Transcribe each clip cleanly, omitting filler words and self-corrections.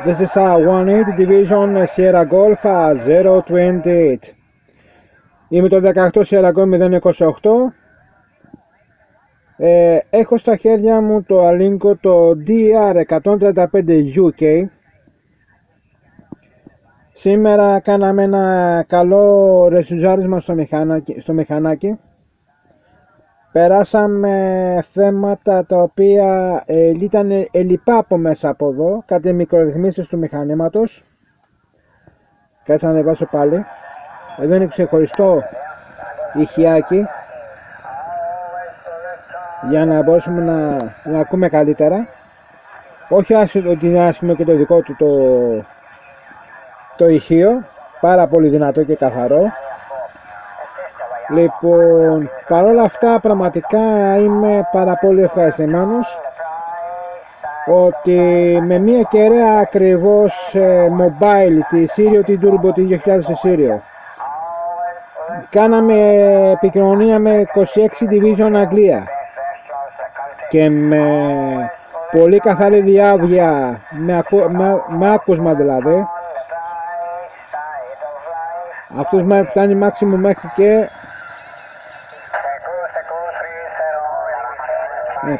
This is a 180 Division Sierra Golf 028. Είμαι το 18 Sierra Golf 028. Έχω στα χέρια μου το Alinco το DR135 UK. Σήμερα κάναμε ένα καλό ρεζουζάρισμα στο μηχανάκι. Περάσαμε θέματα τα οποία ήταν ελλειπά από μέσα από εδώ, κάτι μικρορυθμίσεις του μηχανήματος. Κάτσε να ανεβάσω πάλι. Εδώ είναι ξεχωριστό ηχιάκι για να μπορέσουμε να ακούμε καλύτερα. Όχι ότι είναι άσχημο και το δικό του το ηχείο, πάρα πολύ δυνατό και καθαρό. Λοιπόν, παρόλα αυτά πραγματικά είμαι πάρα πολύ ευχαριστημένος ότι με μια κεραία ακριβώς mobile τη Sirio, την Turbo T2000 Sirio, κάναμε επικοινωνία με 26 Division Αγγλία και με πολύ καθαρή διάβγεια, με άκουσμα δηλαδή. Αυτός φτάνει maximum μέχρι και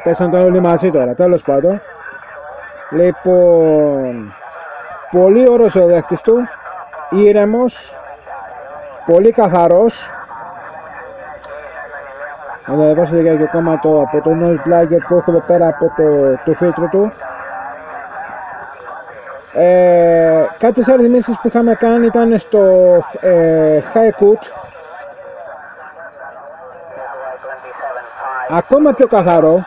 πέσαν τώρα όλοι μαζί τώρα, τέλος πάντων. Λοιπόν, πολύ ωραίος ο δέχτης του, ήρεμος, πολύ καθαρός. Να ανεβάσω λίγα και ακόμα από το noise plugger που έχω εδώ πέρα από το φίλτρο του. Κάποιες άλλες ρυθμίσεις που είχαμε κάνει ήταν στο high cut, ακόμα πιο καθαρό.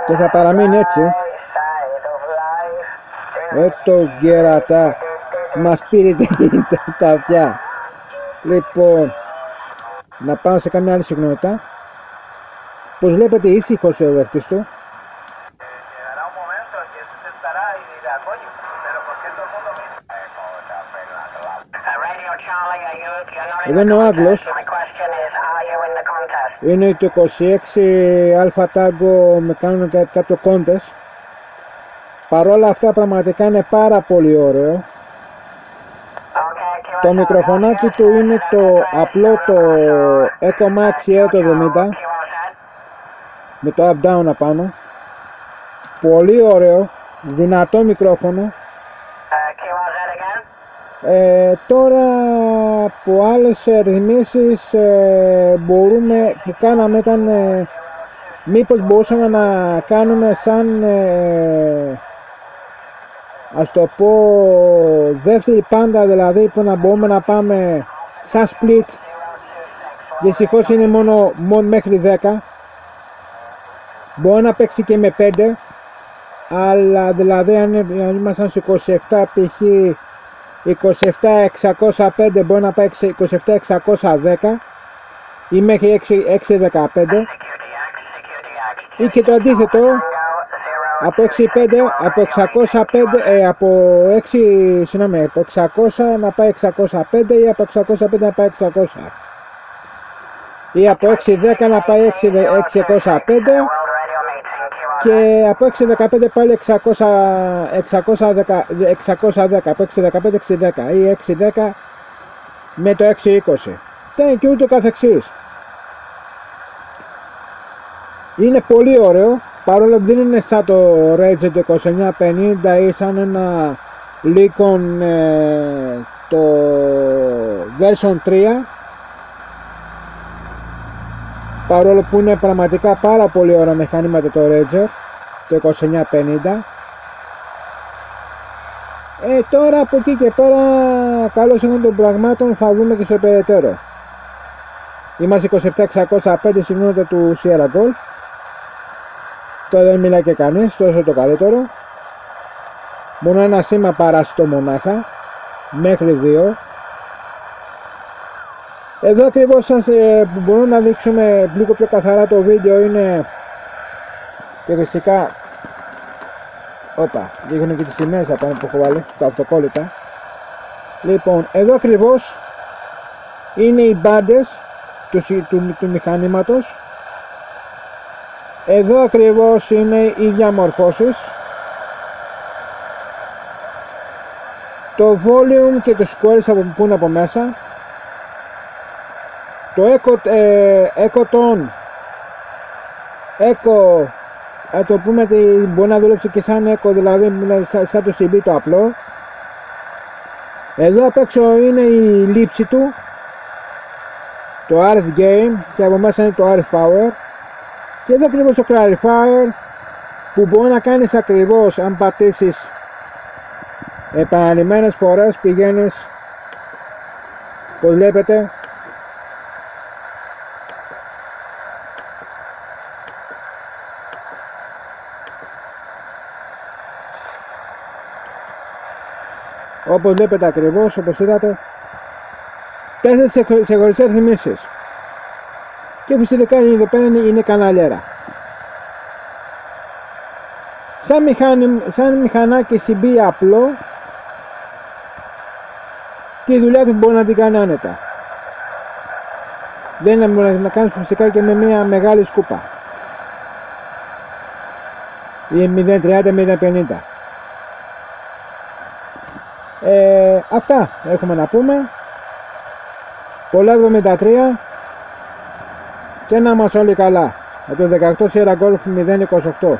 Και θα παραμείνει έτσι. Το γκέρατα μας πήρε τα αυτιά. Λοιπόν, να πάω σε καμιά άλλη συχνότητα. Πως βλέπετε ήσυχος ο δέχτης του. Εδώ είναι ο Άγγλος. Είναι το 26 Αλφα Tango, με κάνουν κάποιο contest. Παρόλα αυτά πραγματικά είναι πάρα πολύ ωραίο. Το μικροφωνάκι του είναι το απλό, το Echo Max EO το 70 με το up down απάνω. Πολύ ωραίο, δυνατό μικρόφωνο. Τώρα από άλλες ρυθμίσεις που κάναμε ήταν μήπως μπορούσαμε να κάνουμε σαν ας το πω δεύτερη πάντα, δηλαδή που να μπορούμε να πάμε σαν split. Δυστυχώς είναι μόνο μέχρι 10. Μπορεί να παίξει και με 5, αλλά δηλαδή αν ήμασταν σε 27 π.χ. 27.605 μπορεί να πάει 27.610 ή μέχρι 6.15, ή και το αντίθετο από 6.5, από 605, από 600 να πάει 605 ή από 605 να πάει 600, ή από 6.10 να πάει 605 και από 6.15 πάλι 610, από 6.15 6.10 ή 6.10 με το 6.20 και ούτω καθεξής. Είναι πολύ ωραίο, παρόλο που δεν είναι σαν το Rage 2950 ή σαν ένα Lycon το version 3, παρόλο που είναι πραγματικά πάρα πολύ ωραία μηχανήματα το Ranger το 2950. Τώρα από εκεί και πέρα, καλώς είναι των πραγμάτων, θα δούμε και στο περαιτέρω. Είμαστε 27.605 συχνότητα του Sierra Golf. Τώρα δεν μιλάει και κανείς, τόσο το καλύτερο. Μόνο ένα σήμα παράσιτο μονάχα, μέχρι 2. Εδώ ακριβώς σας που μπορούμε να δείξουμε λίγο πιο καθαρά το βίντεο είναι Και φυσικά, όπα, δείχνουν και τις σημαίες απάνω που έχω βάλει, τα αυτοκόλλητα. Λοιπόν, εδώ ακριβώς είναι οι μπάντες του μηχανήματος. Εδώ ακριβώς είναι οι διαμορφώσεις. Το volume και το squares που είναι από μέσα. Το echo tone, echo, το πούμε, μπορεί να δουλέψει και σαν echo, δηλαδή σαν το CB το απλό. Εδώ απ' έξω είναι η λήψη του, το RF gain, και από μέσα είναι το RF power. Και εδώ ακριβώς το clarifier, που μπορεί να κάνεις ακριβώς, αν πατήσεις επαναλημμένες φορές, πηγαίνεις, πως βλέπετε, όπως βλέπετε ακριβώς, όπως είδατε, 4 ξεχωριστές ρυθμίσεις. Και φυσικά εδώ πέρα είναι καναλιέρα. Σαν μηχανάκι CB απλό, τη δουλειά του μπορεί να την κάνει άνετα. Δεν είναι να κάνεις φυσικά και με μια μεγάλη σκούπα, ή 0.30-0.50. Αυτά έχουμε να πούμε. Πολλά 73 και να μας όλοι καλά. Από το 18 Sierra Golf 028.